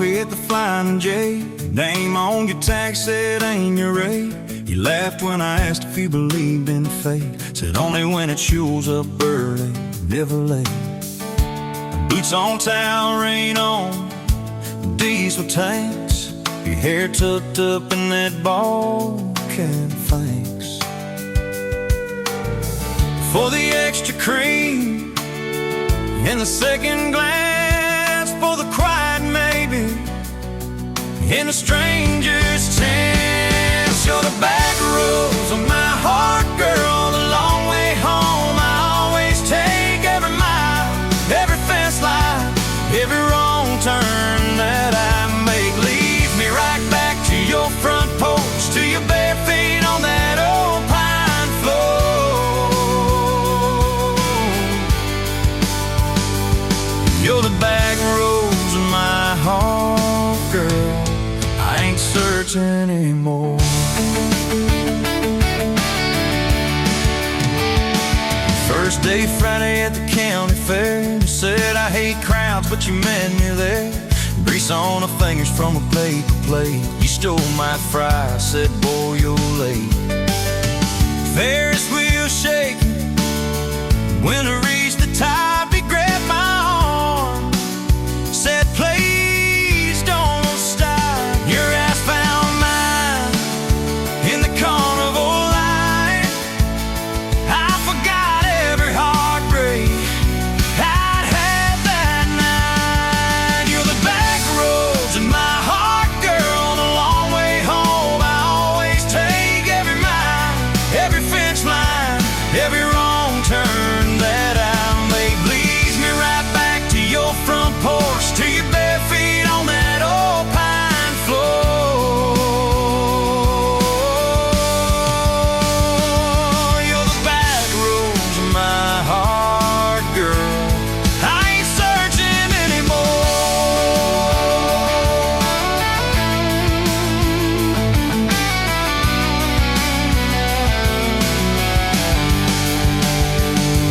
hit the Flying J. Name on your tag said ain't your rate. He laughed when I asked if he believed in fate. Said only when it shows up early, never late. Boots on town, rain on, diesel tanks. Your hair tucked up in that ball cap, thanks for the extra cream and the second glance, for the quiet maybe in a stranger's tent. You're the back roads of my heart, girl, the long way home. I always take every mile, every fence line, every wrong turn that I make. Lead me right back to your front porch, to your bare feet on that old pine floor. You're the back roads of my heart, girl, I ain't searching anymore. First day Friday at the county fair, you said I hate crowds, but you met me there. Grease on the fingers from a paper plate. You stole my fry, said boy you're late. Ferris wheel shaking, when I reached the top, he grabbed my arm, said please don't stop. Your ass found mine in the carnival line. I forgot every heartbreak I'd had that night. You're the back roads in my heart, girl, the long way home. I always take every mile, every fence line, every wrong turn that I make. Leads me right back to your front porch, to your bare feet on that old pine floor. You're the back roads of my heart, girl, I ain't searching anymore.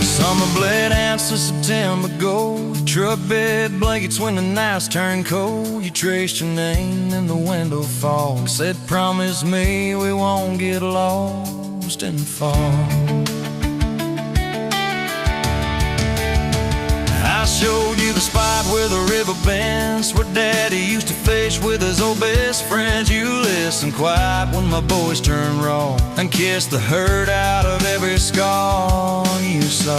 Summer bled out to September gold. Truck bed blankets when the nights turn cold. You traced your name in the window fog, said promise me we won't get lost in the fall. I showed you the spot where the river bends, where Daddy used to fish with his old best friends. You listened quiet when my boys turned raw, and kissed the hurt out of every scar you saw.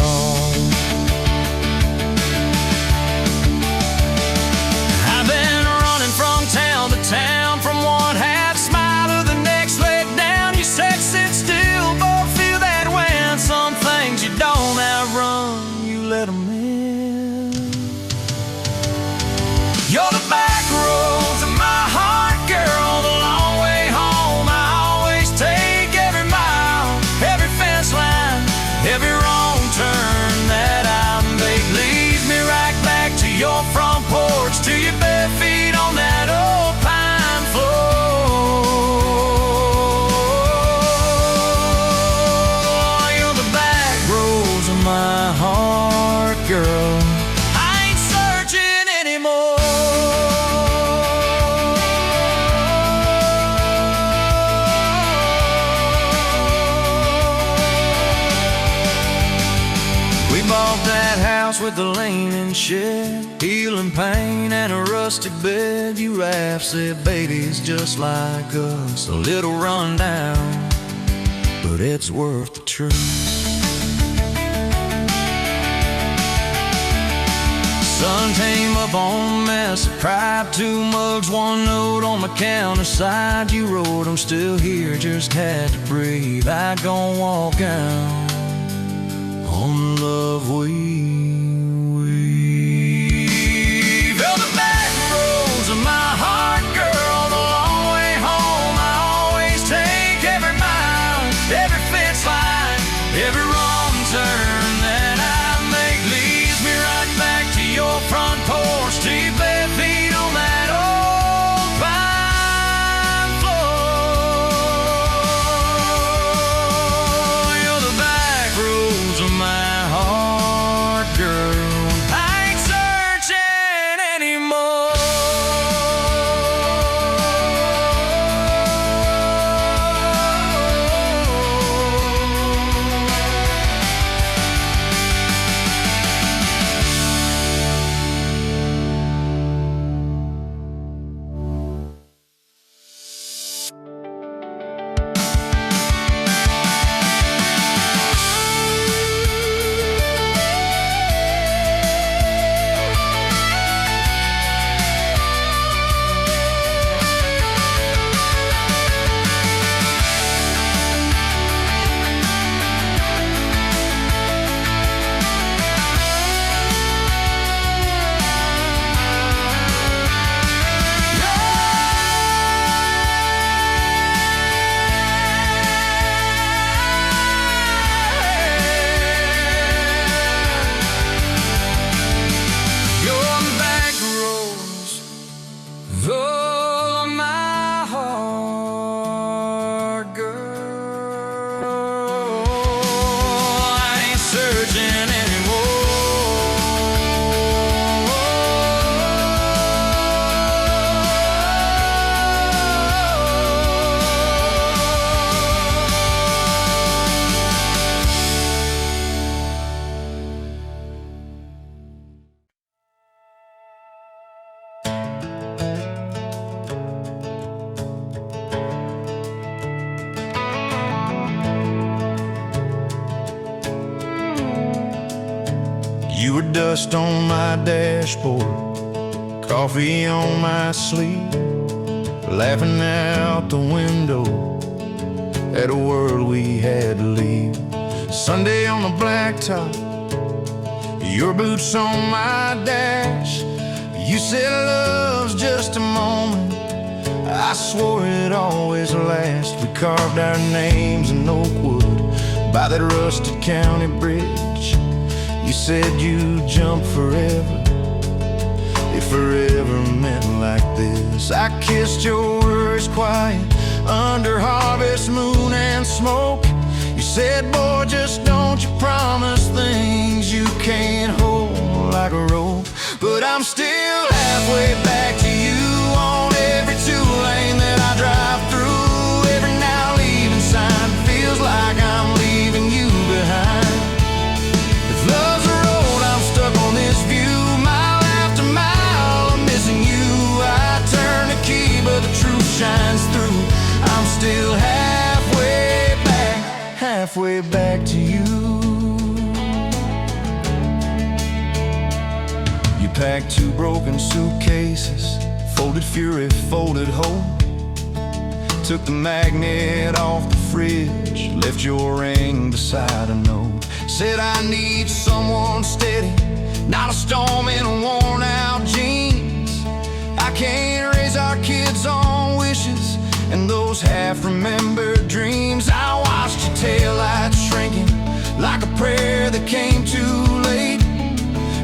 I've been running from town to town, from one half smile to the next leg down. You said sit still, boy, feel that wind. Some things you don't outrun, you let them in. You're the back roads of my heart, girl, the long way home. I always take every mile, every fence line, every wrong turn that I make. Leads me right back to your front porch, to your bare feet on that old pine floor. You're the back roads of my heart, girl, I ain't searching anymore. We bought that house with the leaning shed, healing pain and a rustic bed. You laughed, said baby it's just like us, a little run down, but it's worth the trip. Sun came up on a mess of pipe, 2 mugs, 1 note on the counter side. You wrote I'm still here, just had to breathe. I gon' walk out on the love we weave. You're the back roads of my heart, girl, the long way home. I always take every mile, every fence line, every wrong turn that I make. Leads me right back to your front porch, to your bare feet on that old pine floor. You're the back You were dust on my dashboard, coffee on my sleeve, laughing out the window at a world we had to leave. Sunday on the blacktop, your boots on my dash. You said love's just a moment, I swore it'd always last. We carved our names in oak wood by that rusted county bridge. You said you'd jump forever, if forever meant like this. I kissed your words quiet under harvest moon and smoke. You said, boy, just don't you promise things you can't hold like a rope. But I'm still halfway back to you on every two-lane that I drive through. Every now leaving sign feels like I'm leaving you behind. If love's a road, I'm stuck on this view, mile after mile, I'm missing you. I turn the key, but the truth shines through. I'm still halfway back to you. You packed 2 broken suitcases, folded fury, folded hope. Took the magnet off the fridge, left your ring beside a note. Said I need someone steady, not a storm in worn out jeans. I can't raise our kids on wishes and those half-remembered dreams. I watched your taillights shrinking like a prayer that came too late.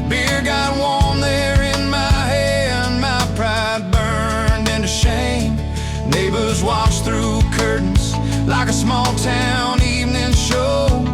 Beer got warm there in my hand, my pride burned into shame. Neighbors watched through curtains like a small-town evening show.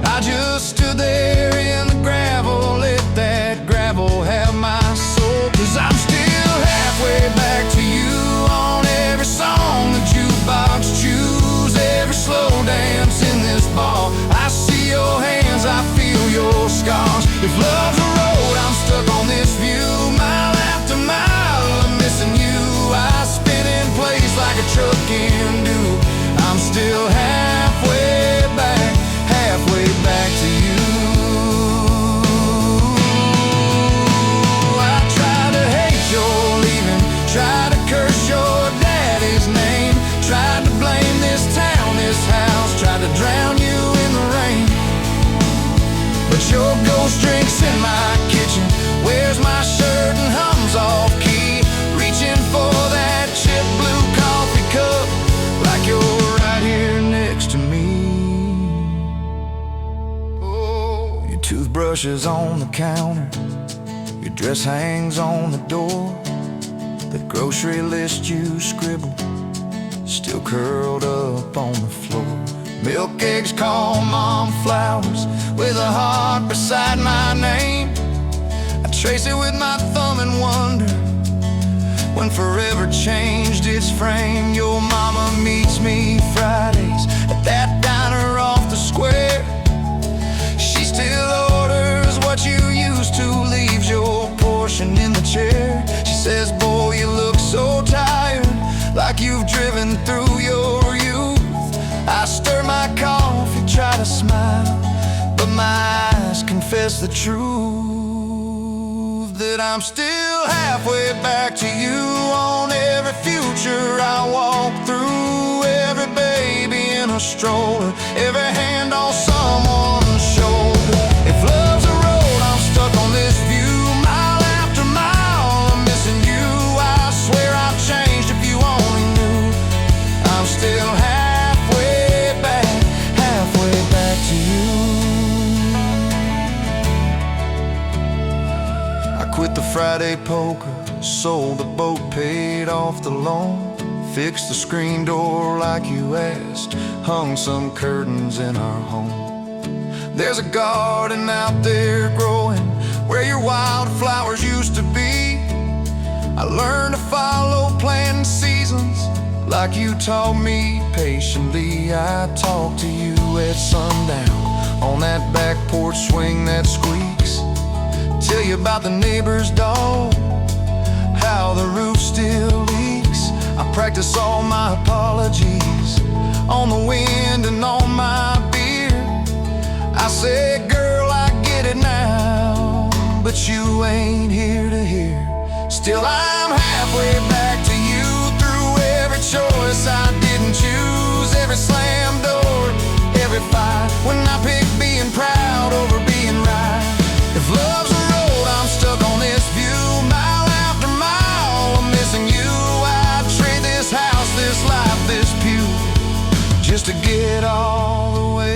I just stood there in the gravel, let that gravel have my soul. 'Cause I'm still halfway back to you on every song the jukebox choose, every slow dance in this bar. I see your hands, I feel your scars. If love's a road, I'm stuck on this view, mile after mile, I'm missing you. I spin in place like a truck can do. I'm still halfway back to you. I try to hate your leaving, try to curse your daddy's name, tried to blame this town, this house, tried to drown you in the rain. But your ghost drinks in my kitchen, wears my shirt and hums off key, reaching for that chip blue coffee cup like you're right here next to me. Oh, your toothbrush is on the counter, your dress hangs on the door. The grocery list you scribbled, still curled up on the floor. Milk, eggs, call mom flowers with a heart beside my name. I trace it with my thumb and wonder when forever changed its frame. Your mama meets me Fridays at that diner off the square. She still orders what you used to, leaves your portion in the chair. She says, boy, you look so tired, like you've driven through your youth. I stir my coffee, try to smile, but my eyes confess the truth, that I'm still halfway back to you on every future I walk through, every baby in a stroller, every hand on someone's shoulder. If love's a road, I'm stuck on this view, mile after mile, I'm missing you. I swear I've changed if you only knew. I'm still halfway back to you. I quit the Friday poker, sold the boat, paid off the loan, fixed the screen door like you asked, hung some curtains in our home. There's a garden out there growing where your wildflowers used to be. I learned to follow planting seasons like you taught me patiently. I talk to you at sundown on that back porch swing that squeaks, tell you about the neighbor's dog, how the roof still leaks. I practice all my apologies on the wind and on my beer. I say, girl, I get it now, but you ain't here to hear. Still I'm halfway back to you through every choice I didn't choose, every slam door, every fight, when I pick being proud over being right. If love's a road, I'm stuck on this view, mile after mile, I'm missing you. I'd trade this house, this life, this pew, just to get all the way.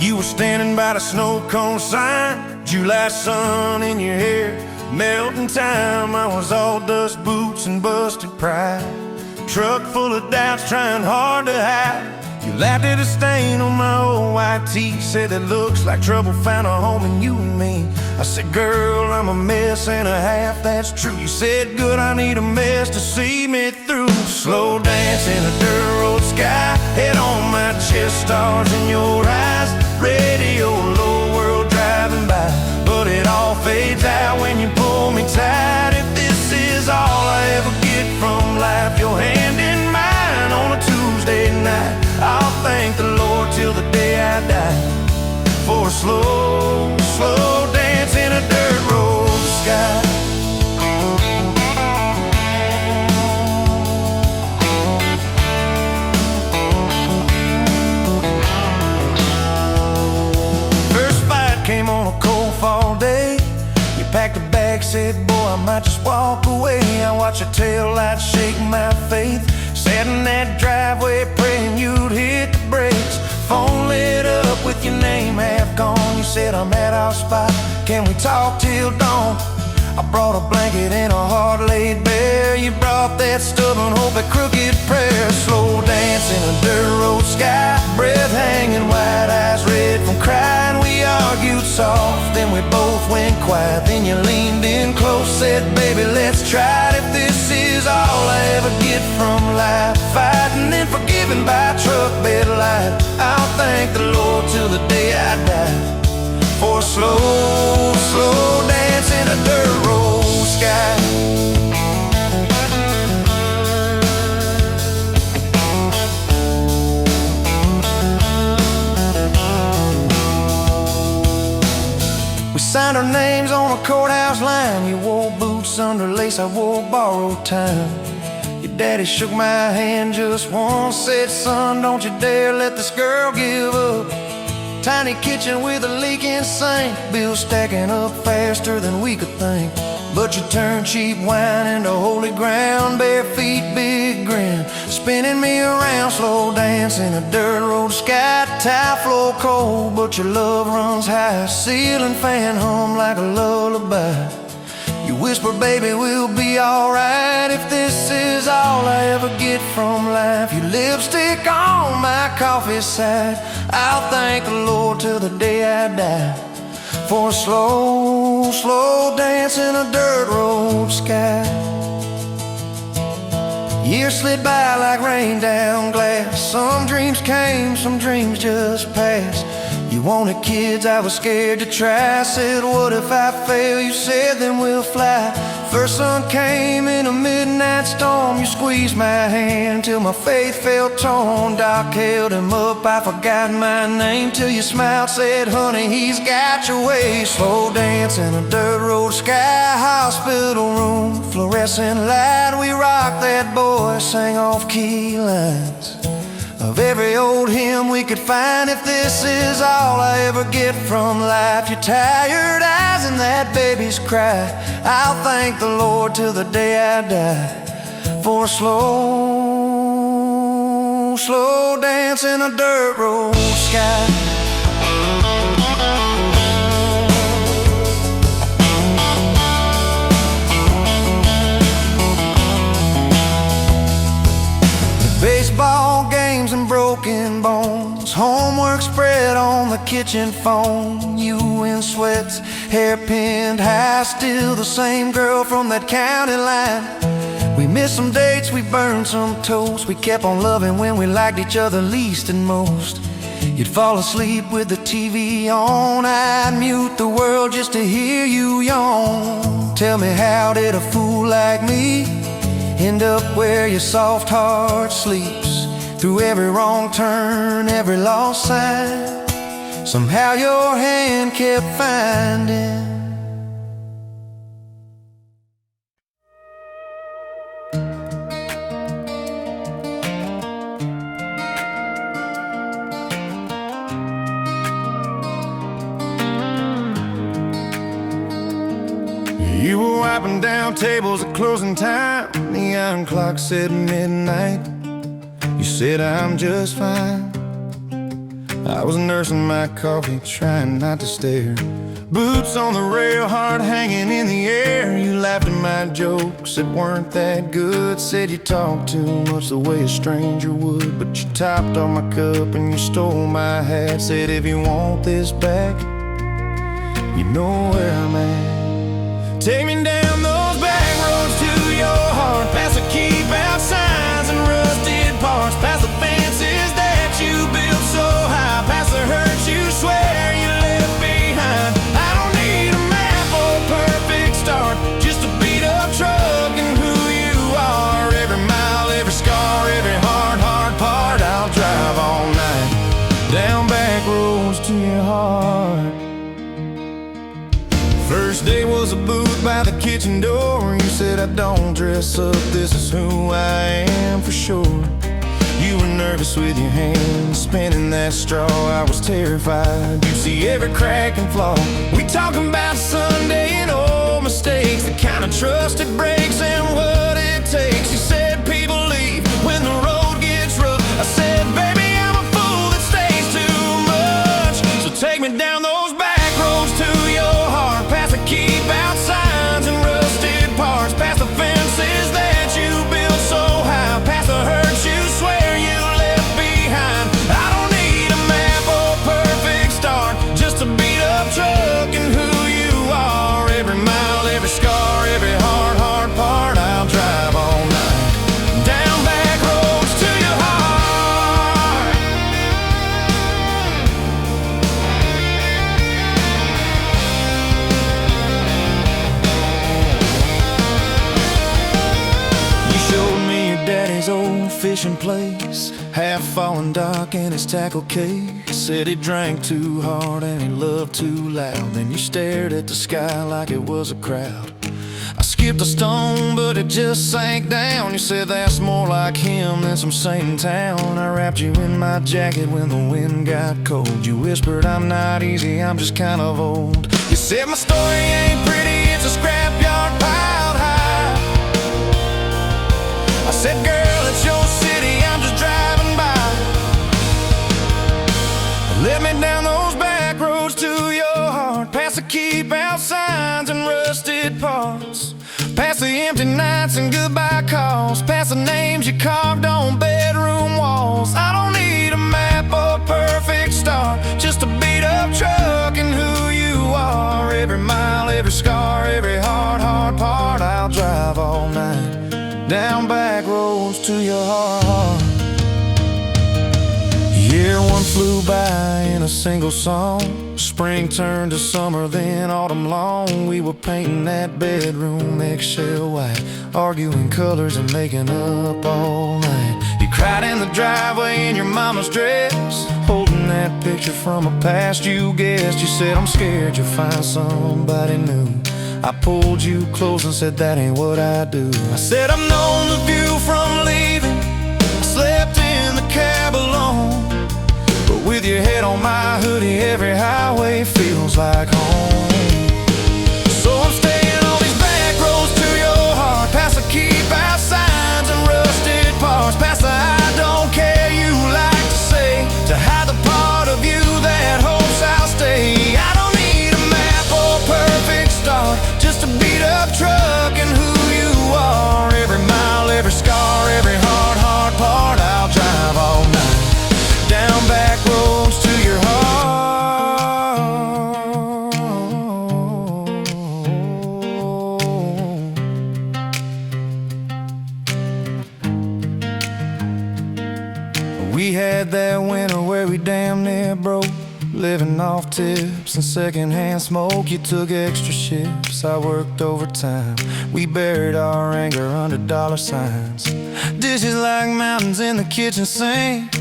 You were standing by the snow cone sign, July sun in your hair, melting time. I was all dust, boots, and busted pride. Truck full of doubts, trying hard to hide. You laughed at a stain on my old white tee, said it looks like trouble found a home in you and me. I said, girl, I'm a mess and a half, that's true. You said, good, I need a mess to see me through. Slow dance in a dirt road sky, head on my chest, stars in your eyes. Radio low, world driving by, but it all fades out when you pull me tight. If this is all I ever get from life, your hand in mine on a Tuesday night, I'll thank the Lord till the day I die for a slow, slow dance in a dirt road sky. Came on a cold fall day. You packed a bag, said, boy, I might just walk away. I watched your taillights shake my faith. Sat in that driveway praying you'd hit the brakes. Phone lit up with your name half gone. You said, I'm at our spot, can we talk till dawn? I brought a blanket and a heart laid bare. You brought that stubborn hope, that crooked prayer. Slow dance in a dirt road sky, breath hanging, wide eyes red from crying. We argued soft, then we both went quiet. Then you leaned in close, said, baby, let's try it. If this is all I ever get from life, fighting and forgiven by truck bed light, I'll thank the Lord till the day I die for a slow, slow dance in a dirt road sky. We signed our names on a courthouse line. You wore boots under lace, I wore borrowed time. Your daddy shook my hand just once, said, son, don't you dare let this girl give up. Tiny kitchen with a leaking sink, bills stacking up faster than we could think. But you turned cheap wine into holy ground, bare feet, big grin, spinning me around, slow dance in a dirt road sky. Tile floor cold, but your love runs high, ceiling fan hum like a lullaby. You whisper, baby, we'll be alright. If this is all I ever get from life, your lipstick on my coffee side, I'll thank the Lord till the day I die for a slow, slow dance in a dirt road sky. Years slid by like rain down glass. Some dreams came, some dreams just passed. You wanted kids, I was scared to try. Said, what if I fail? You said, then we'll fly. First sun came in a midnight storm. You squeezed my hand till my faith felt torn. Doc held him up, I forgot my name, till you smiled, said, honey, he's got your way. Slow dance in a dirt road sky, hospital room, fluorescent light. We rocked that boy, sang off-key lines of every old hymn we could find. If this is all I ever get from life, your tired eyes and that baby's cry, I'll thank the Lord till the day I die for a slow, slow dance in a dirt road sky. Baseball games and broken bones, homework spread on the kitchen phone. You in sweats, hair pinned high, still the same girl from that county line. We missed some dates, we burned some toast. We kept on loving when we liked each other least and most. You'd fall asleep with the TV on, I'd mute the world just to hear you yawn. Tell me, how did a fool like me end up where your soft heart sleeps? Through every wrong turn, every lost sign, somehow your hand kept finding. You were wiping down tables at closing time. Neon clock said midnight. You said I'm just fine. I was nursing my coffee, trying not to stare. Boots on the rail, heart hanging in the air. You laughed at my jokes that weren't that good. Said you talked too much the way a stranger would. But you topped off my cup and you stole my hat. Said if you want this back, you know where I'm at. Take me down those back roads to your heart, past the keep-out signs and rusted parts, past the fences that you built so high, past the hurts you swear you left behind. I don't need a map or a perfect start, just a beat-up truck and who you are. Every mile, every scar, every hard part, I'll drive all night down back roads to your heart. First day was a booth by the kitchen door. You said I don't dress up, this is who I am for sure. You were nervous with your hands spinning that straw. I was terrified, you see every crack and flaw. We talking about Sunday and old mistakes, the kind of trust it breaks and what it takes. You said people leave when the road gets rough. I said, baby, I'm a fool that stays too much. So take me down those back roads to your heart, past the keep-out signs and rusted parts, past the fences that you built so high, past the hurts you swear you left behind. I don't need a map or a perfect start, just a beat-up truck and who you are. Every mile, every scar, every hard part, I'll drive all night down back roads to your heart. You showed me your daddy's old fishing place, half fallen dock in his tackle case. Said he drank too hard and he loved too loud. Then you stared at the sky like it was a crowd. I skipped a stone, but it just sank down. You said that's more like him than some saint in town. I wrapped you in my jacket when the wind got cold. You whispered, I'm not easy, I'm just kind of old. You said my story ain't pretty, it's a scrapyard piled high. I said, girl, it's your city, I'm just driving by. Let me down those back roads to your heart, past the keep-out signs and rusted parts, past the empty nights and goodbye calls, past the names you carved on bedroom walls. I don't need a map or a perfect start, just a beat-up truck and who you are. Every mile, every scar, every hard part, I'll drive all night down back roads to your heart. Year one flew by in a single song. Spring turned to summer, then autumn long. We were painting that bedroom eggshell white, arguing colors and making up all night. You cried in the driveway in your mama's dress, holding that picture from a past you guessed. You said, I'm scared you'll find somebody new. I pulled you close and said, that ain't what I do. I said, I've known the view from leaving, I slept in the cab alone, but with your head on my hoodie, every highway feels like home. So I'm staying on these back roads to your heart, past the keep-out signs and rusted parts, past the I don't care you like to say, to hide the part of you that hopes I'll stay. I don't need a map or a perfect start, just a beat-up truck and who you are. Every mile, every scar, every hard part, I'll drive all night down back roads to your heart. had that winter where we damn near broke, living off tips and secondhand smoke. You took extra shifts, I worked overtime. We buried our anger under dollar signs. Dishes like mountains in the kitchen sink,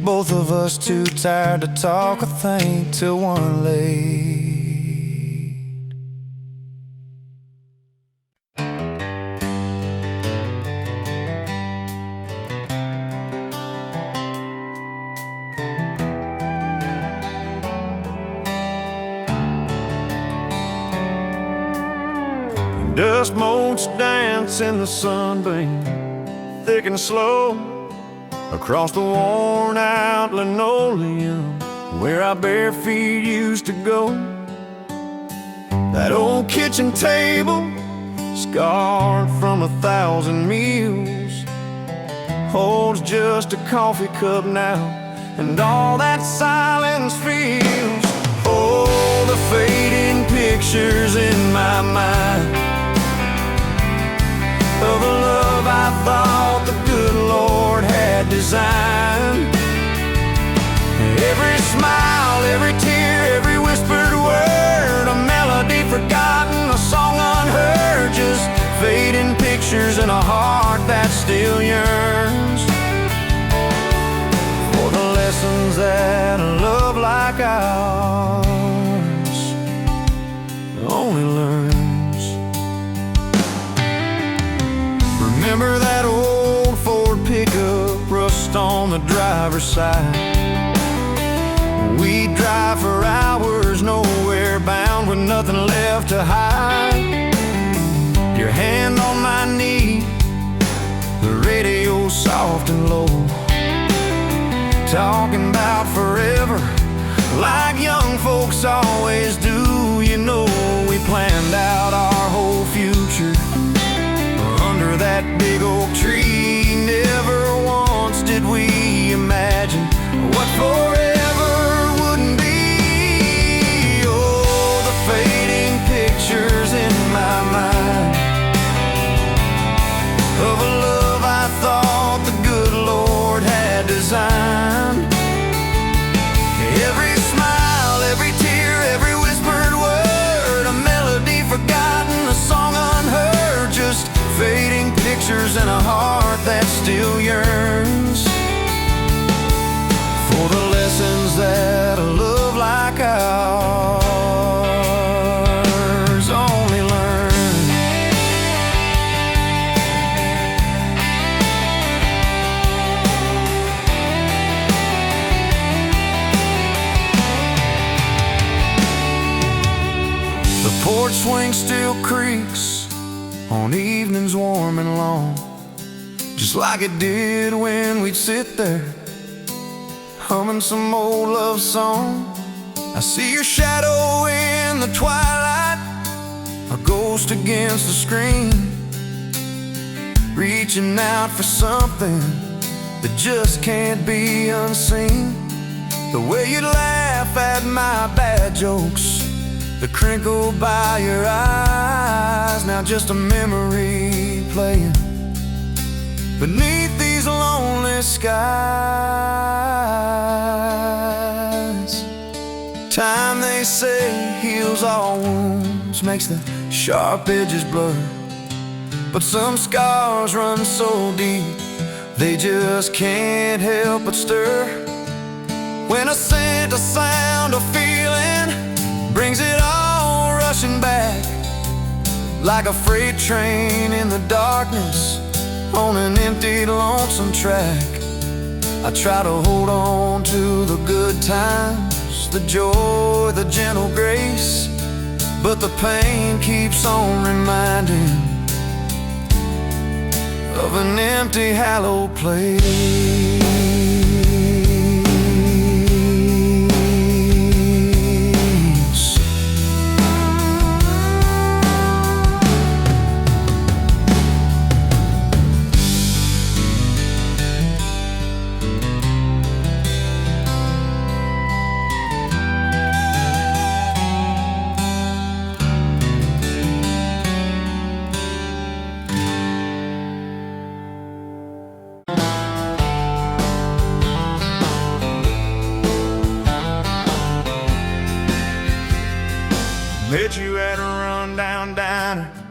both of us too tired to talk or think till one late. Dust motes dance in the sunbeam, thick and slow, across the worn-out linoleum where our bare feet used to go. That old kitchen table, scarred from 1,000 meals, holds just a coffee cup now, and all that silence feels. Oh, the fading pictures in my mind of a love I thought the good Lord had designed. Every smile, every tear, every whispered word, a melody forgotten, a song unheard, just fading pictures in a heart that still yearns for the lessons that a love like ours only learns. Remember that old Ford pickup, rust on the driver's side? We'd drive for hours, nowhere bound, with nothing left to hide. Your hand on my knee, the radio soft and low, talking about forever, like young folks always do. You know, we planned out our whole future under that big oak tree. Never once did we imagine what forever wouldn't be. Oh, the fading pictures in my mind of a love I thought the good Lord had designed. Every smile, every tear, every whispered word, a melody forgotten, a song unheard, just fading pictures in a heart that still yearns for the lessons that a love like ours only learns. The porch swing still creaks on evenings warm and long, just like it did when we'd sit there humming some old love song. I see your shadow in the twilight, a ghost against the screen, reaching out for something that just can't be unseen. The way you laugh at my bad jokes, the crinkle by your eyes, now just a memory playing beneath these lonely skies. Time, they say, heals all wounds, makes the sharp edges blur, but some scars run so deep they just can't help but stir. When a scent, a sound, a feeling brings it all rushing back, like a freight train in the darkness on an empty, lonesome track. I try to hold on to the good times, the joy, the gentle grace, but the pain keeps on reminding of an empty, hallowed place.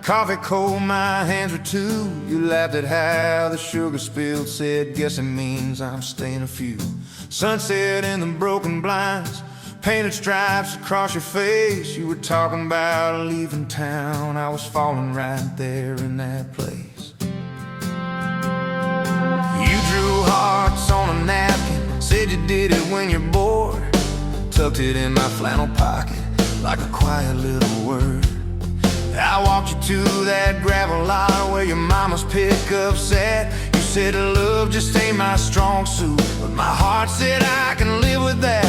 Coffee cold, my hands were too. You laughed at how the sugar spilled, said, guess it means I'm staying a few. Sunset in the broken blinds, painted stripes across your face. You were talking about leaving town. I was falling right there in that place. You drew hearts on a napkin, said you did it when you're bored. Tucked it in my flannel pocket like a quiet little word. I walked you to that gravel lot where your mama's pickup sat. You said love just ain't my strong suit, but my heart said I can live with that.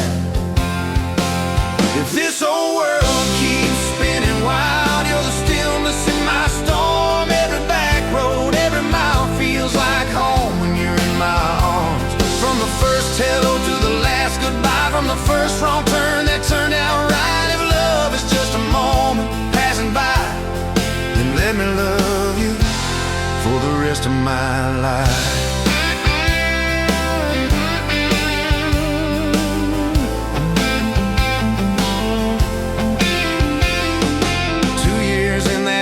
If this old world keeps spinning wild, you're the stillness in my storm. Every back road, every mile feels like home when you're in my arms. From the first hello to the last goodbye, from the first wrong turn that turned out right. If love is just a moment passing by, then let me love you for the rest of my life.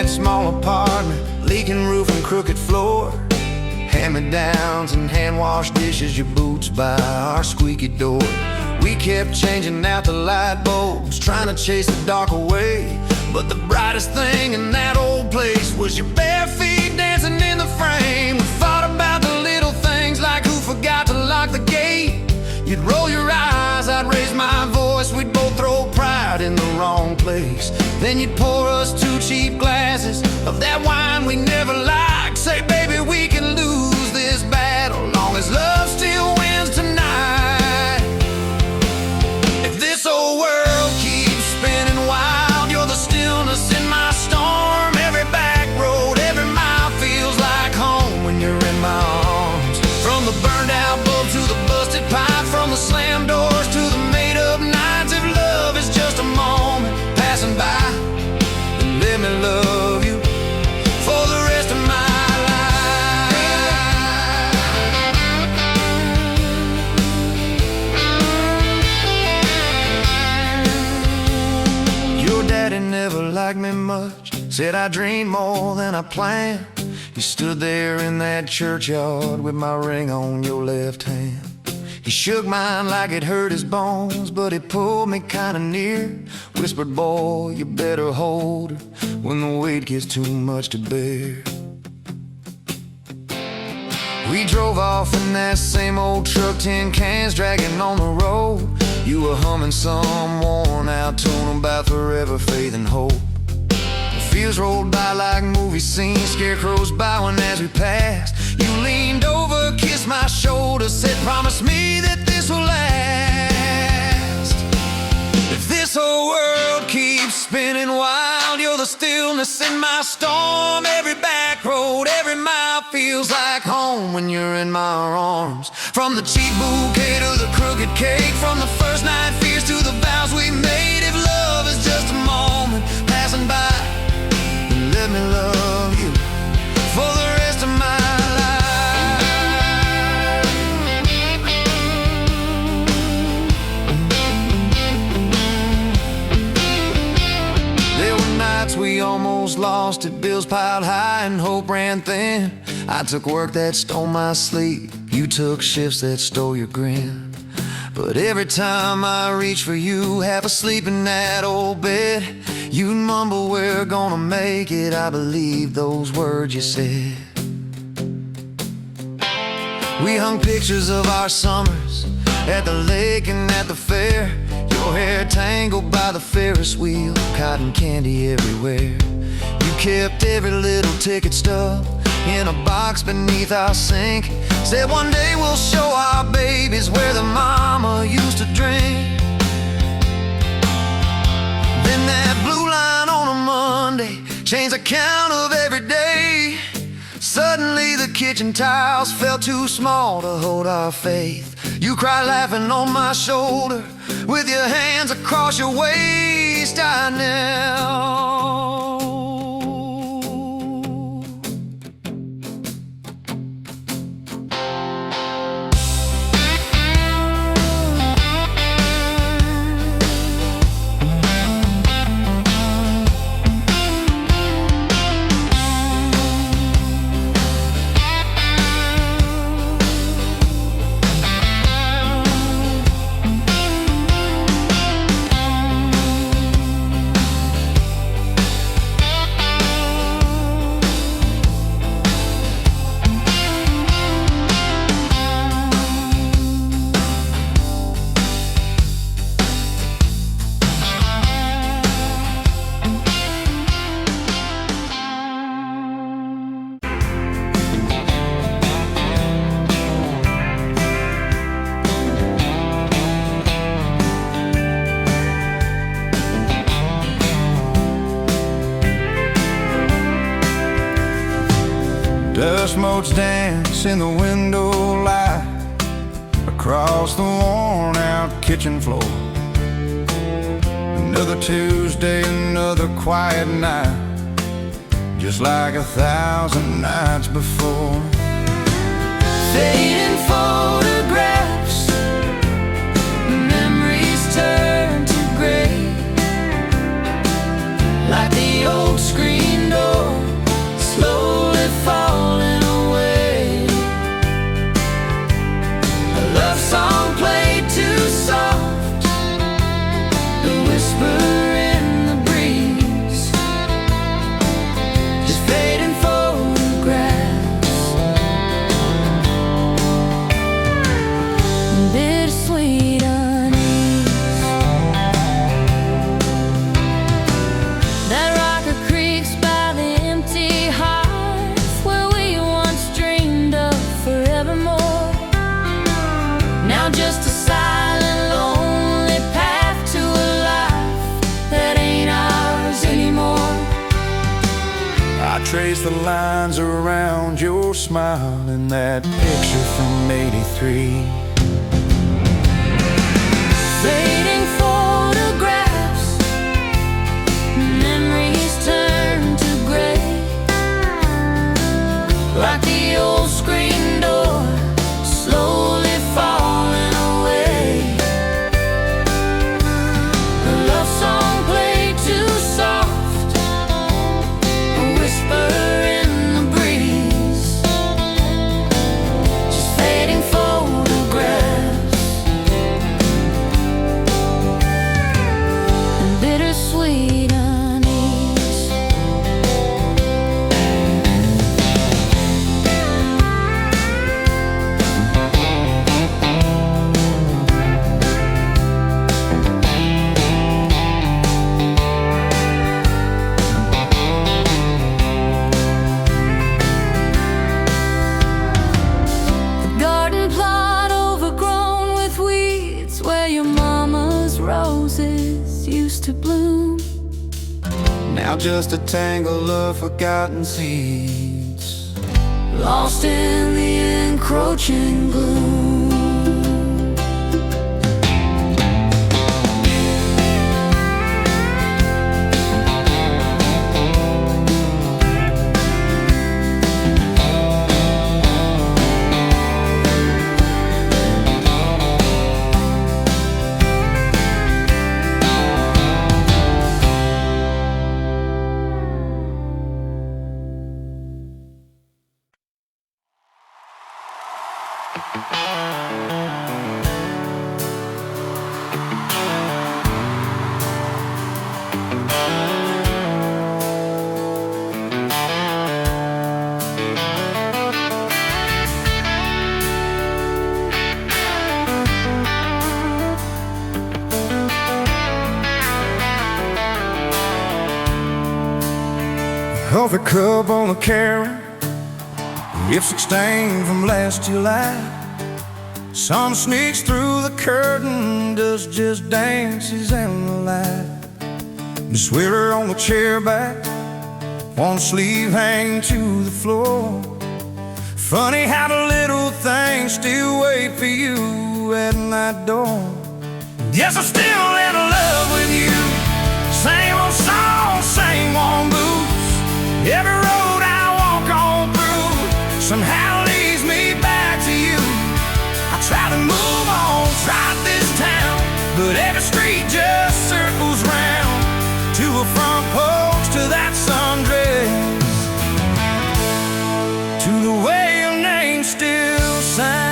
Small apartment, leaking roof and crooked floor, hand-me-downs and hand-washed dishes, your boots by our squeaky door. We kept changing out the light bulbs, trying to chase the dark away, but the brightest thing in that old place was your bare feet dancing in the frame. We fought about the little things, like who forgot to lock the gate. You'd roll your eyes, I'd raise my voice, we'd both throw pride in the wrong place. Then you'd pour us 2 cheap glasses of that wine we never liked. Say, baby, we can lose this battle, long as love still wins tonight. If this old world keeps spinning wild, you're the stillness in my storm. Every back road, every mile feels like home when you're in my arms. From the burned out bulb to the busted pipe, from the slammed doors to the made up nights. If love is just a moment passing by, then let me love you for the rest of my life. Your daddy never liked me much, said I dreamed more than I planned. He stood there in that churchyard with my ring on your left hand. He shook mine like it hurt his bones, but he pulled me kinda near, whispered, boy, you better hold her when the weight gets too much to bear. We drove off in that same old truck, 10 cans dragging on the road. You were humming some worn out tune about forever, faith and hope. Fields rolled by like movie scenes, scarecrows bowing as we passed. You leaned over, kissed my shoulder, said, promise me that this will last. If this whole world keeps spinning wild, you're the stillness in my storm. Every back road, every mile feels like home when you're in my arms. From the cheap bouquet to the crooked cake, from the first night fears to the vows we made. If love is just a moment passing by, let me love you for the rest of my life. There were nights we almost lost it, bills piled high and hope ran thin. I took work that stole my sleep, you took shifts that stole your grin. But every time I reach for you, half asleep in that old bed, you'd mumble, we're gonna make it. I believe those words you said. We hung pictures of our summers at the lake and at the fair. Your hair tangled by the Ferris wheel, cotton candy everywhere. You kept every little ticket stub in a box beneath our sink. Said one day we'll show our babies where the mama used to drink. Then that blue line on a Monday changed the count of every day. Suddenly the kitchen tiles felt too small to hold our faith. You cried laughing on my shoulder with your hands across your waist. I knelt. Dust motes dance in the window light across the worn-out kitchen floor. Another Tuesday, another quiet night, just like 1,000 nights before. Fading photographs, memories turn to gray, like the old screen door slowly falling away. A love song played too soft, the whisper in the breeze, just fading photographs. Bittersweet unease, that rocker creaks by the empty hearth where we once dreamed of forevermore. Now just a silent, lonely path to a life that ain't ours anymore. I trace the lines around your smile in that picture from '83. Fading photographs, memories turn to gray, like the old screen door slowly falling away. A love song played too soft, a whisper in the breeze, just fading photographs. Bittersweet unease. The garden plot overgrown with weeds where your mama's roses used to bloom. Now just a tangle of forgotten seeds, Lost in the encroaching gloom. Coffee cup on the Karen, lipstick stain from last July. Sun sneaks through the curtain, dust just dances in the light. The sweater on the chair back, one sleeve hanging to the floor. Funny how the little things still wait for you at my door. Yes, I'm still in love with you. Same old song, same old blues. Every road I walk on through somehow leads me back to you. I try to move on, try this town, but every street just circles round to a front porch, to that sundress, to the way your name still sounds.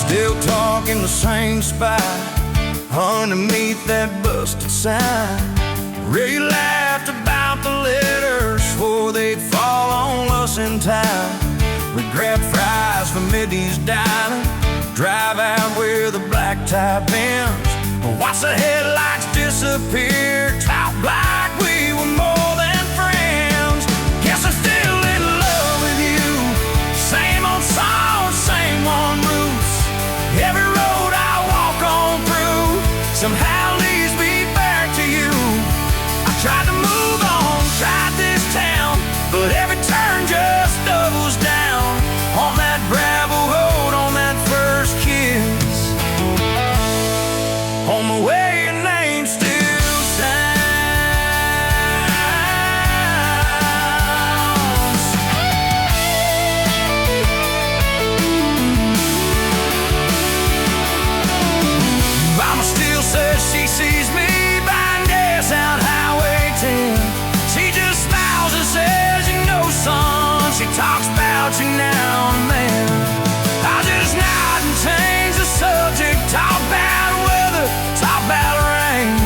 Still talking the same spot underneath that busted sign. Ray laughed about the letters, swore they'd fall on us in time. We grab fries from Middy's Diner, drive out where the black tie bends, watch the headlights disappear, talk like we were more than friends. Guess I'm still in love with you. Same old song, same one roots. Every road I walk on somehow leads me back to you. I tried to move on, tried this town, but every turn just doubles down on that gravel road, on that first kiss. On the way, your name still sounds. Mama still says she sees me buying gas out Highway 10. She just smiles and says, you know, son, she talks about you now and then. I just nod and change the subject, talk about weather, talk about rain.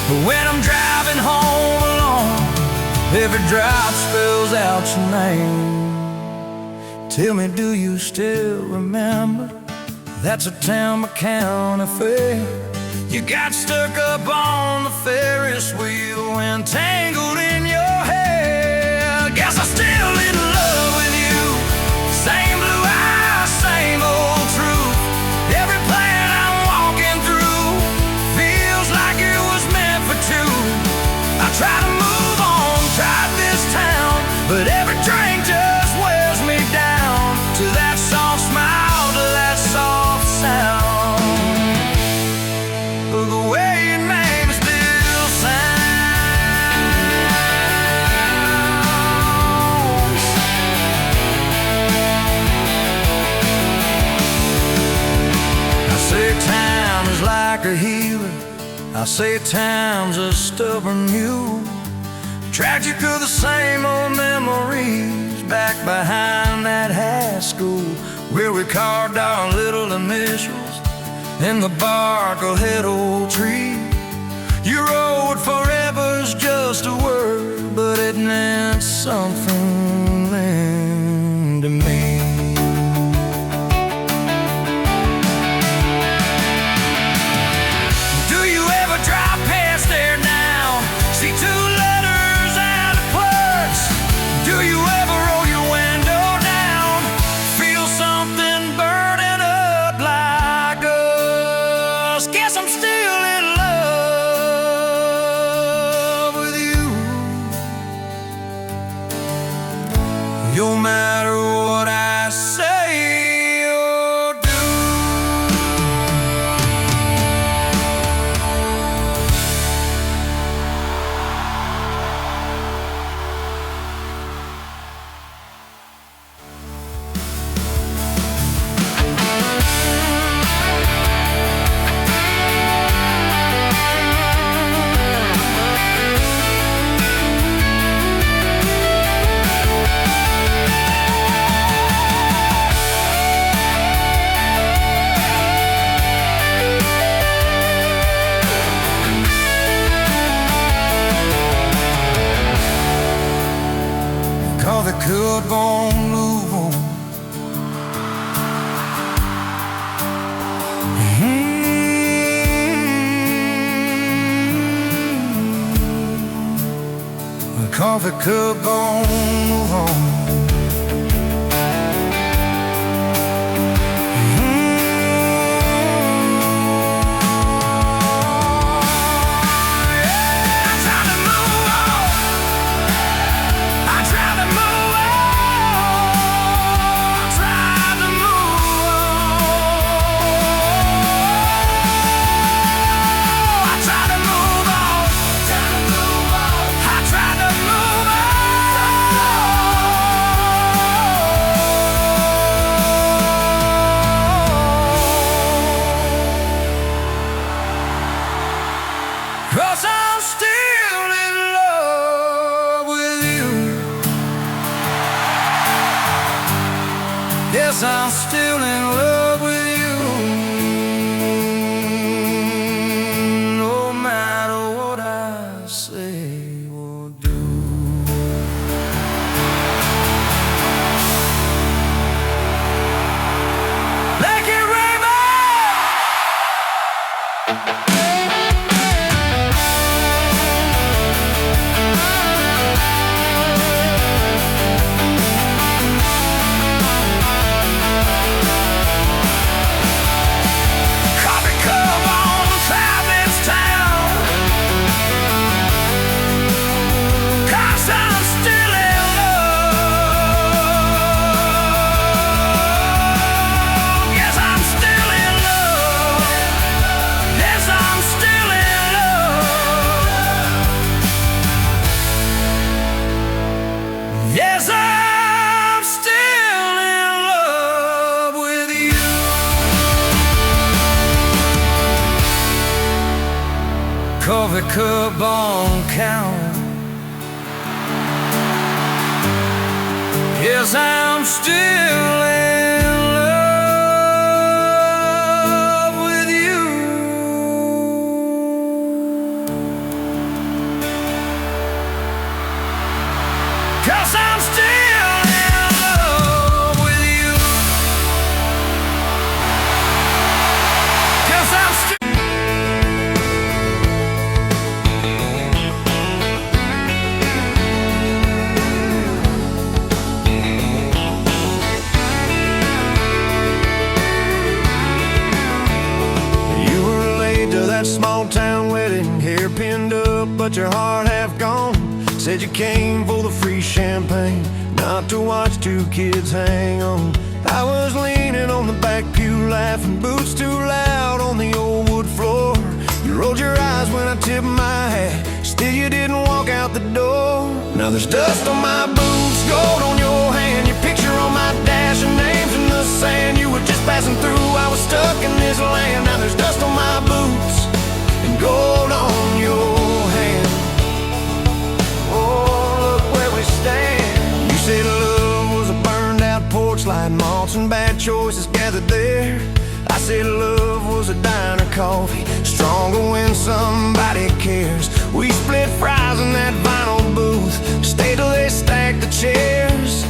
But when I'm driving home alone, every drop spells out your name. Tell me, do you still remember? That's a town County fair. You got stuck up on the Ferris wheel and tangled in your hair. Guess I'm still in love with you. Same blue eyes, same old truth. Every plan I'm walking through feels like it was meant for two. I try to move on, tried this town, but every drink just wears me down to that soft smile, to that soft sound. The way your name still sounds. I say time is like a healer, I say time's a stubborn mule. Dragged you through the same old memories back behind that high school, where we carved our little initials in the bark of that old tree. You wrote forever's just a word, but it meant something then to me. Do you ever drive past there now? See two letters and a plus? Do you ever roll your window down? Feel something burning up like us? Guess I'm still in love with you. No matter what I say or do. Call the good won't move on. The coffee cup won't move on. Cause I'm still in love with you. Yes, I'm still in love with you. No matter what I say or do. Like it rainbow. coffee cup on counter. Yes, I'm still in love with you. 'Cause I'm still in love with you. 'Cause I'm still. Small town wedding, hair pinned up, but your heart half gone. Said you came for the free champagne, not to watch two kids hang on. I was leaning on the back pew laughing, boots too loud on the old wood floor. You rolled your eyes when I tipped my hat, still you didn't walk out the door. Now there's dust on my boots, gold on your hand, your picture on my dash, and names in the sand. You were just passing through, I was stuck in this land. Now there's dust on my boots and gold on your hand. Oh, look where we stand. You said love was a burned out porch light, malts and bad choices gathered there. I said love was a diner coffee, stronger when somebody cares. We split fries in that vinyl booth, stayed till they stacked the chairs.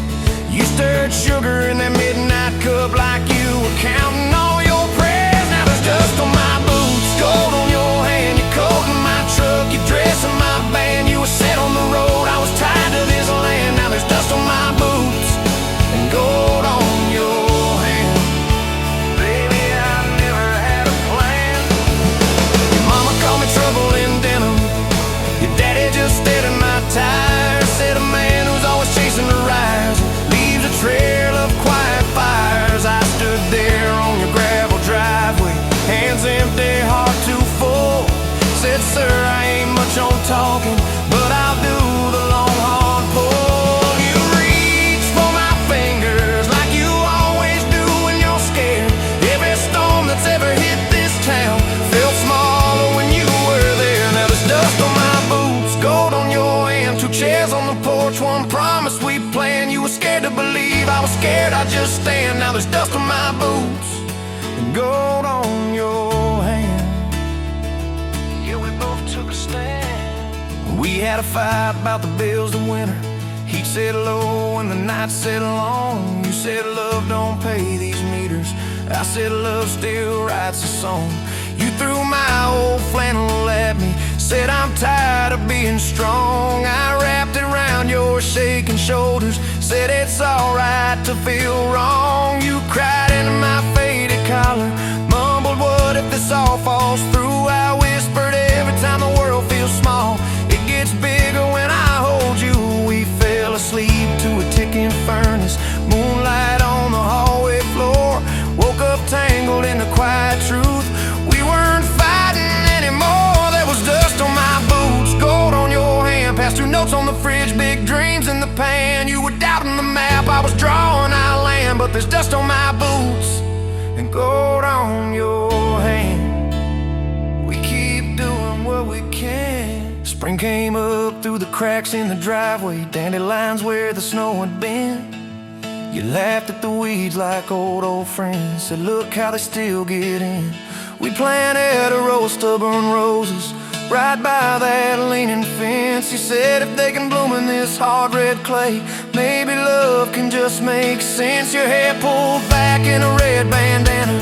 You stirred sugar in that midnight cup like you were counting all your prayers. Now there's dust on my boots, gold on your hand, your coat in my truck, your dress in my band. You were set on the road, I was tied to this land. Now there's dust on my boots and gold on your hand. Baby, I never had a plan. Your mama called me trouble in denim, your daddy just stayed in my tires. Said a man who's always chasing the rise leaves a trail of quiet fires. I stood there on your gravel driveway, hands empty, heart too full. Said, sir, I ain't much on talking, but I'll do the long hard pull. You reach for my fingers like you always do when you're scared. Every storm that's ever hit this town felt smaller when you were there. Now there's dust on my boots, gold on your hand, two chairs on the porch, one promise we planned. You were scared to believe, I was scared I'd just stand. Now there's dust on my boots and gold on your hand. Yeah, we both took a stand. We had a fight about the bills of winter. Heat set low and the night set long. You said love don't pay these meters, I said love still writes a song. You threw my old flannel at me, said I'm tired of being strong. I wrapped it around your shaking shoulders, said it's alright to feel wrong. You cried into my faded collar, mumbled what if this all falls through. I whispered every time the world feels small, it gets bigger when I hold you. We fell asleep to a ticking furnace, moonlight on the hallway floor. Woke up tangled in the quiet truth, we weren't fighting anymore. There was dust on my boots, gold on your hand, past two notes on the fridge, big dreams in the pan. You were doubting the map, I was drawing our land, but there's dust on my boots and gold on your hand. We keep doing what we can. Spring came up through the cracks in the driveway, dandelions where the snow had been. You laughed at the weeds like old friends, said look how they still get in. We planted a row of stubborn roses right by that leaning fence. You said if they can bloom in this hard red clay, maybe love can just make sense. Your hair pulled back in a red bandana,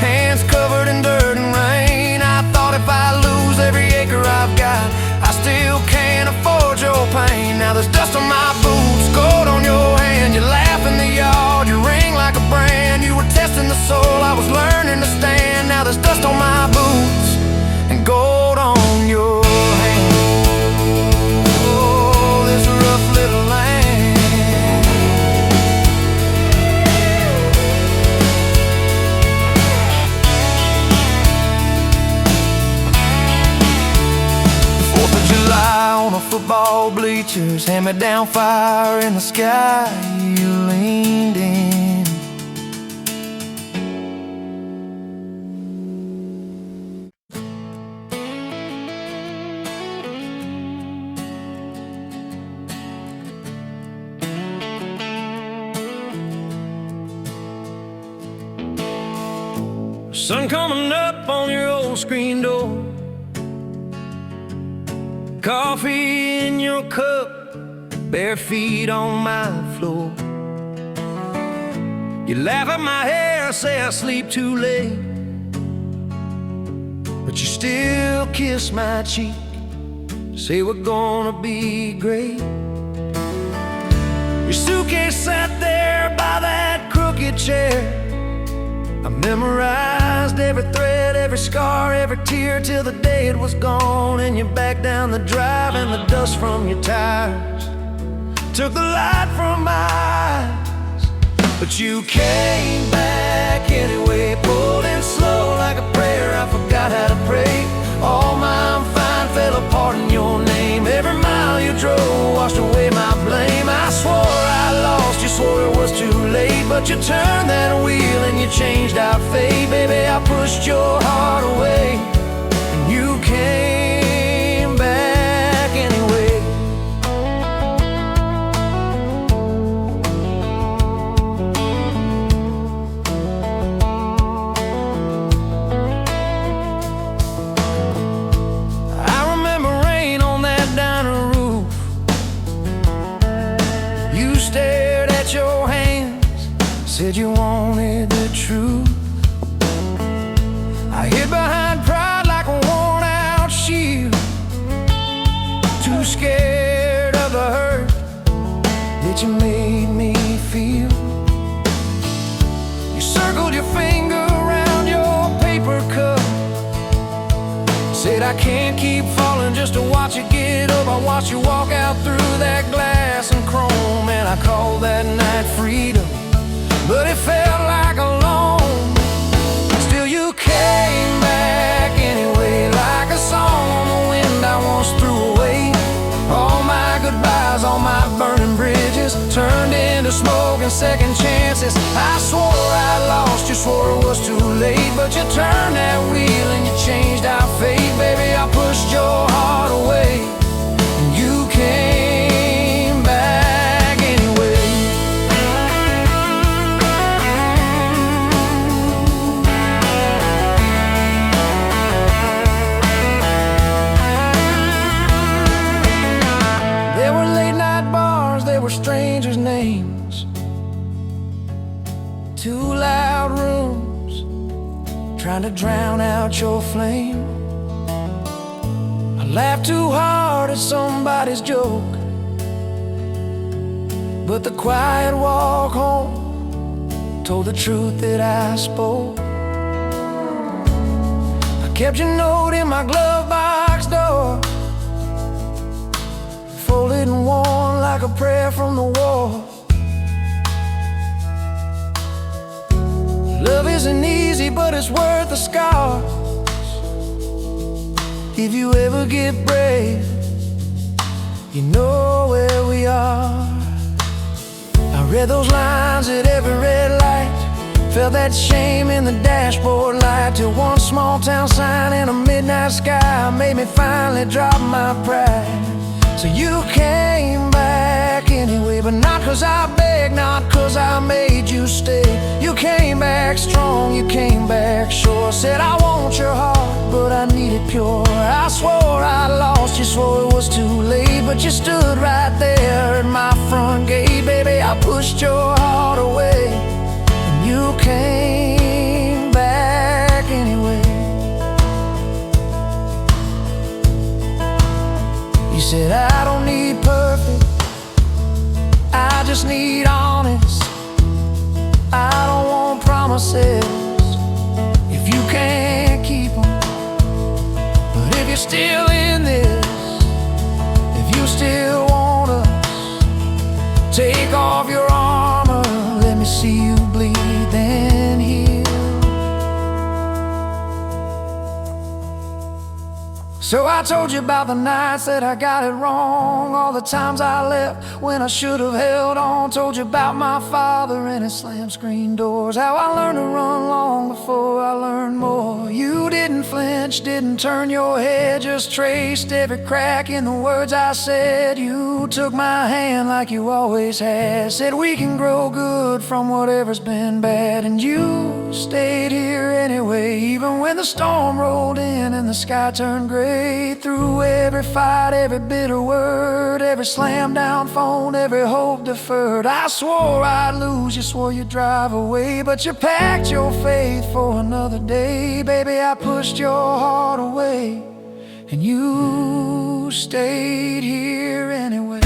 hands covered in dirt and rain. I thought if I lose every acre I've got, I still can't afford your pain. Now there's dust on my boots, gold on your hand, you laugh in the yard, you ring like a brand. You were testing the soul, I was learning to stand. Now there's dust on my boots and gold on your hand. Oh, this rough little land. football bleachers, hand-me-down fire in the sky. You leaned in. Sun coming up on your old screen door, coffee in your cup, bare feet on my floor. You laugh at my hair, say I sleep too late, but you still kiss my cheek, say we're gonna be great. Your suitcase sat there by that crooked chair. I memorized every thread, every scar, every tear, till the day it was gone and you're back down the drive, and the dust from your tires took the light from my eyes. But you came back anyway, pulled in slow like a prayer. I forgot how to pray. All my I'm fine fell apart in your name. Every mile you drove washed away my blame. I swore I lost, you swore it was too late, but you turned that wheel and you changed our fate. Baby, I pushed your heart away, and you came back anyway. I remember rain on that diner roof. You stared at your hands, said you wanted the truth. I hid behind pride like a worn out shield, too scared of the hurt that you made me feel. You circled your finger around your paper cup, said I can't keep falling just to watch you get up. I watched you walk out through that glass and chrome, and I called that night freedom, but it felt like alone. Still you came back anyway, like a song on the wind I once threw away. All my goodbyes, all my burning bridges turned into smoke and second chances. I swore I lost, you swore it was too late, but you turned that wheel and you changed our fate. Baby, I pushed your heart away, and you came back anyway. There were late night bars, there were strangers' names, two loud rooms trying to drown out your flame. I laughed too hard at somebody's joke, but the quiet walk home told the truth that I spoke. I kept your note in my glove box door, folded and worn like a prayer from the wall. Love isn't easy, but it's worth the scars. If you ever get brave, you know where we are. I read those lines at every red light, felt that shame in the dashboard light, till one small town sign in a midnight sky made me finally drop my pride. So you came back anyway, but not 'cause I begged, not 'cause I made you stay. You came back strong, you came back sure. Said I want your heart, but I need it pure. I swore I lost, you swore it was too late, but you stood right there at my front gate. Baby, I pushed your heart away, and you came back anyway. You said I don't need perfect, I just need honest. I don't want promises if you can't keep them. But if you're still in this, if you still want us, take off your armor, let me see you bleed, then heal. So I told you about the nights that I got it wrong, all the times I left when I should have held on. Told you about my father and his slam screen doors, how I learned to run long before I learned more. You didn't flinch, didn't turn your head, just traced every crack in the words I said. You took my hand like you always had, said we can grow good from whatever's been bad. And you stayed here anyway, even when the storm rolled in and the sky turned gray. Through every fight, every bitter word, every slam down phone, every hope deferred, I swore I'd lose, you swore you'd drive away, but you packed your faith for another day. Baby, I pushed your heart away, and you stayed here anyway.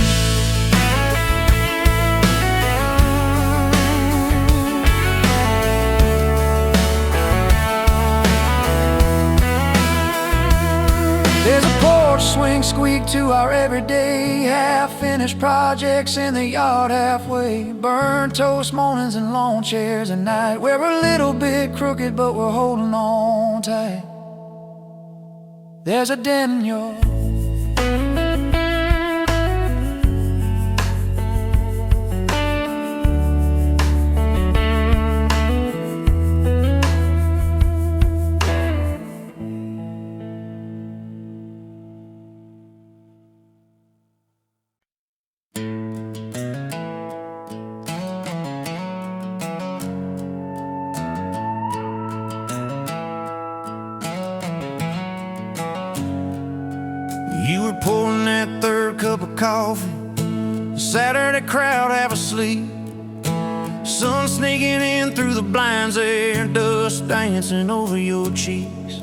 There's a porch swing squeak to our everyday, half-finished projects in the yard halfway, burnt toast mornings and lawn chairs at night. We're a little bit crooked, but we're holding on tight. There's a dent in your You were pouring that third cup of coffee, the Saturday crowd half asleep, sun sneaking in through the blinds there, dust dancing over your cheeks.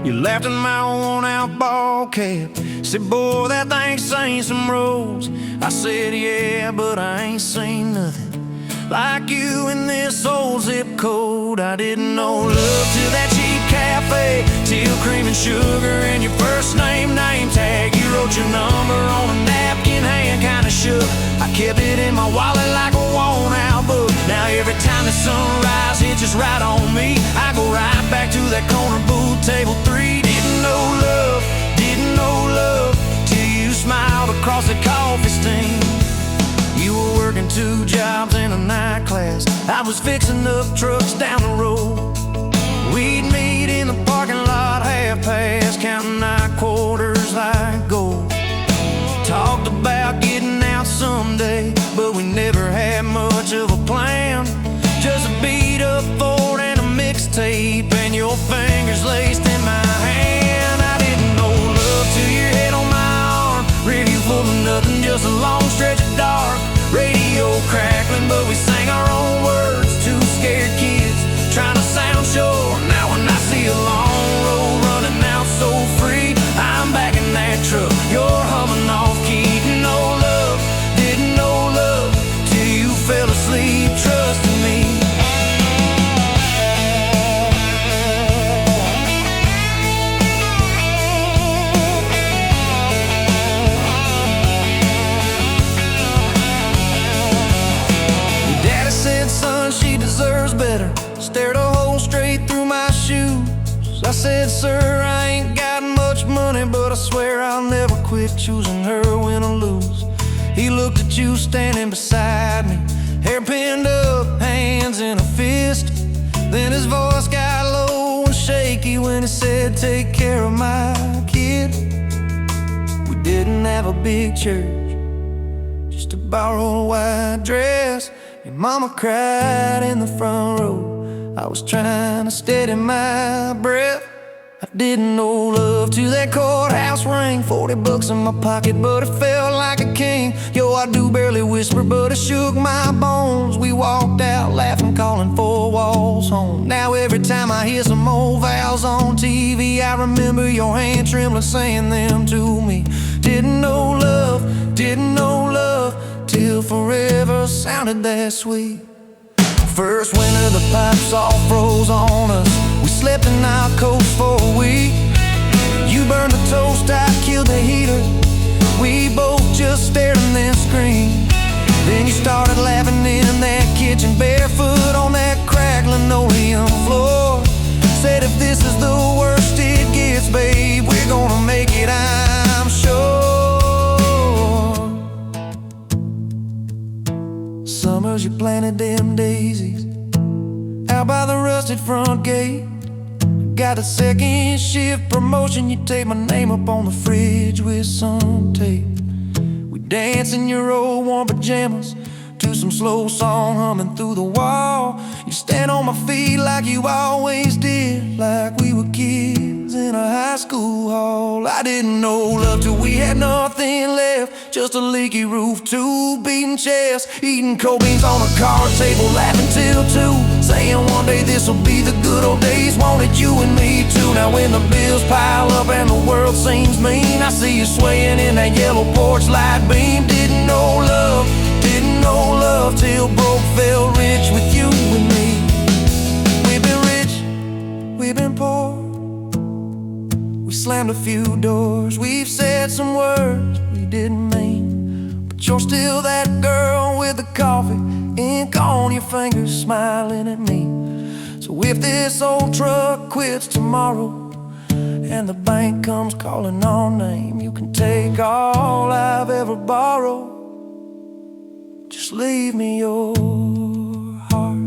You laughed at my worn-out ball cap, said, boy, that thing's seen some roads. I said, yeah, but I ain't seen nothing like you in this old zip code. I didn't know love till that cheap cafe, till cream and sugar and your first name tag. You wrote your number on a napkin, hand kinda shook. I kept it in my wallet like a worn-out book. Now every time the sunrise hits just right on me, I go right back to that corner booth, table 3. Didn't know love till you smiled across the coffee stain. You were working 2 jobs in a night class, I was fixing up trucks down the road. We'd meet in the parking lot half past, counting our quarters like gold. Talked about getting out someday, but we never had much of a plan. Just a beat up Ford and a mixtape, and your fingers laced in my hand. I didn't know love till your head on my arm, radio full of nothing, just a long stretch of dark. Radio crackling, but we sang our own words, 2 scared kids trying to sound sure. Now when I see a long road running out so free, I'm back in that truck, you're humming off key. Didn't know love till you fell asleep trusting me. She deserves better, stared a hole straight through my shoes. I said, sir, I ain't got much money, but I swear I'll never quit choosing her, win or lose. He looked at you standing beside me, hair pinned up, hands in a fist. Then his voice got low and shaky when he said, take care of my kid. We didn't have a big church, just a borrowed white dress. Your mama cried in the front row, I was trying to steady my breath. I didn't know love till that courthouse rang, 40 bucks in my pocket, but it felt like a king. Yo, I do barely whisper, but it shook my bones. We walked out laughing, calling 4 walls home. Now every time I hear some old vows on TV, I remember your hand trembling, saying them to me. Didn't know love till forever sounded that sweet. First winter the pipes all froze on us, we slept in our coats for a week. You burned the toast, I killed the heater, we both just stared and then screamed. Then you started laughing in that kitchen, barefoot on that cracked linoleum floor. Said if this is the worst it gets, babe, we're gonna planted them daisies out by the rusted front gate. Got a second shift promotion, you take my name up on the fridge with some tape. We dance in your old warm pajamas to some slow song humming through the wall. You stand on my feet like you always did, like we were kids in a high school hall. I didn't know love till we had nothing left, just a leaky roof, two beating chests, eating cold beans on a card table, laughing till 2, saying one day this'll be the good old days. Wanted you and me too. Now when the bills pile up and the world seems mean, I see you swaying in that yellow porch light beam. Didn't know love till broke felt rich with you and me. We've been rich, we've been poor, we slammed a few doors, we've said some words we didn't mean, but you're still that girl with the coffee, ink on your fingers, smiling at me. So if this old truck quits tomorrow and the bank comes calling our name, you can take all I've ever borrowed, just leave me your heart.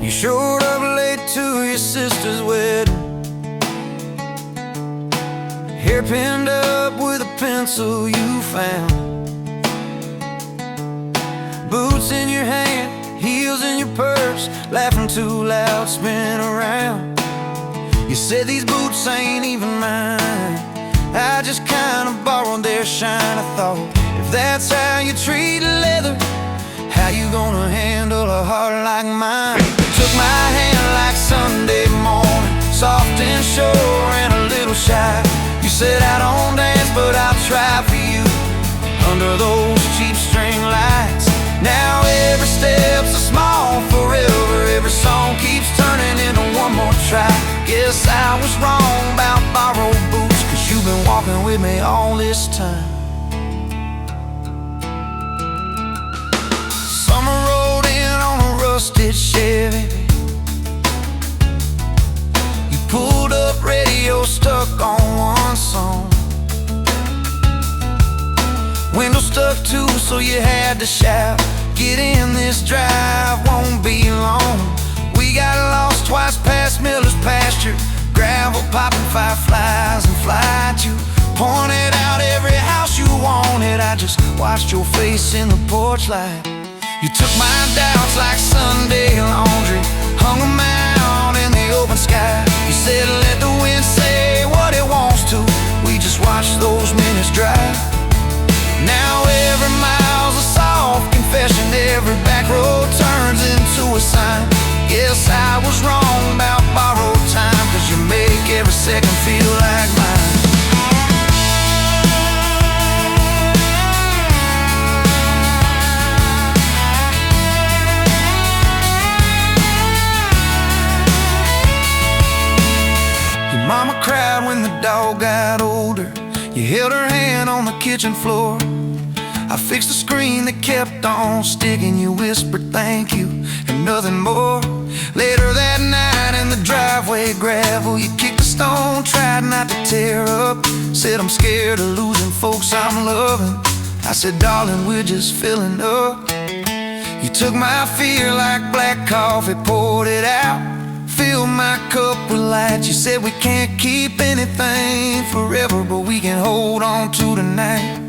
You showed up late to your sister's wedding, hair pinned up with a pencil you found, boots in your hand, heels in your purse, laughing too loud, spin around. You said these boots ain't even mine, I just kinda borrowed their shine. I thought, if that's how you treat leather, how you gonna handle a heart like mine? Took my hand like Sunday morning, soft and sure and a little shy. You said I don't dance, but I'll try for you under those cheap string lights. Now every step's a small forever, every song keeps turning into one more try. Guess I was wrong about borrowed boots, 'cause you've been walking with me all this time. Summer rolled in on a rusted Chevy, you pulled up, radio stuck on one song, window stuck too, so you had to shout, get in, this drive won't be long. We got lost twice past Miller's pasture, gravel popping fireflies and flight. You pointed out every house you wanted, I just watched your face in the porch light. You took my doubts like Sunday laundry, hung them out in the open sky. You said let the wind say what it wants to, we just watched those minutes drive. Now every mile's a soft confession, every back road turns into a sign. Guess I was wrong about borrowed time, 'cause you make every second feel like mine. Your mama cried when the dog got older, you held her hand on the kitchen floor. I fixed the screen that kept on sticking, you whispered thank you and nothing more. Later that night in the driveway gravel, you kicked a stone, tried not to tear up. Said I'm scared of losing folks I'm loving. I said darling, we're just filling up. You took my fear like black coffee, poured it out, filled my cup with light. You said we can't keep anything forever, but we can hold on to tonight.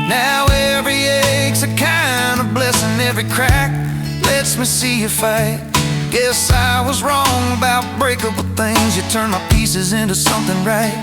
Now every ache's a kind of blessing, every crack lets me see you fight. Guess I was wrong about breakable things, you turned my pieces into something right.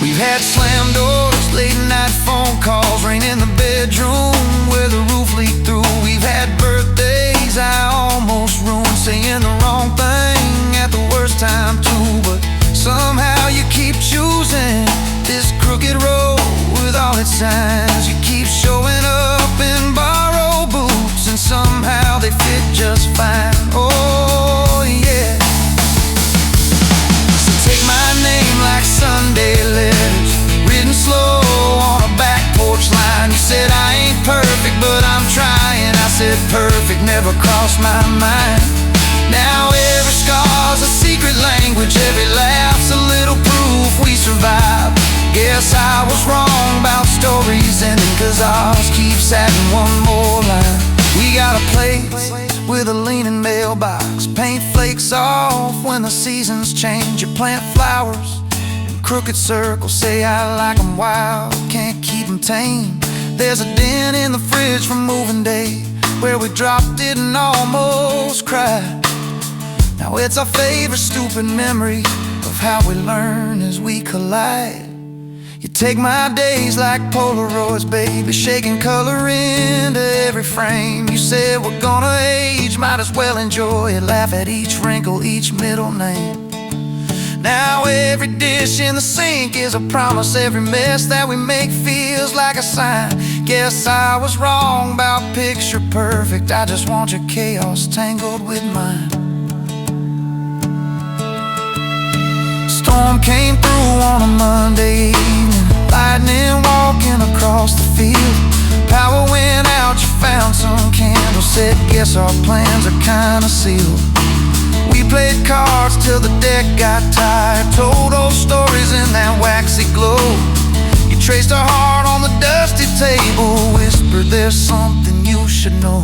We've had slam doors, late night phone calls, rain in the bedroom where the roof leaked through. We've had birthdays I almost ruined, saying the wrong thing at the worst time too. But somehow you keep choosing this crooked road with all its signs. You keep showing up in borrowed boots, and somehow they fit just fine. Oh yeah. So take my name like Sunday letters, written slow on a back porch line. You said I ain't perfect, but I'm trying. I said perfect never crossed my mind. Now every scar's a secret language, every laugh's a little proof we survived. Guess I was wrong about stories ending, 'cause ours keeps adding one more line. We got a place with a leaning mailbox, paint flakes off when the seasons change. You plant flowers in crooked circles, say I like 'em wild, can't keep 'em tame. There's a dent in the fridge from moving day where we dropped it and almost cried. Now it's our favorite stupid memory of how we learn as we collide. You take my days like Polaroids, baby, shaking color into every frame. You said we're gonna age, might as well enjoy it, laugh at each wrinkle, each middle name. Now every dish in the sink is a promise, every mess that we make feels like a sign. Guess I was wrong about picture perfect, I just want your chaos tangled with mine. Storm came through on a Monday evening, lightning walking across the field. Power went out, you found some candles, said guess our plans are kinda sealed. We played cards till the deck got tired, told old stories in that waxy glow. You traced our heart on the dusty table, whispered there's something you should know.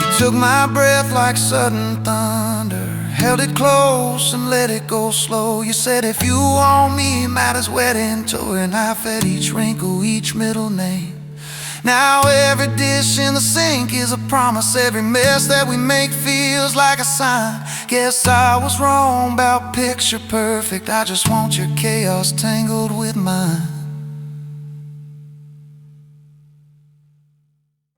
You took my breath like sudden thunder, held it close and let it go slow. You said if you want me, might as well into it, and laugh at each wrinkle, each middle name. Now every dish in the sink is a promise, every mess that we make feels like a sign. Guess I was wrong about picture perfect, I just want your chaos tangled with mine.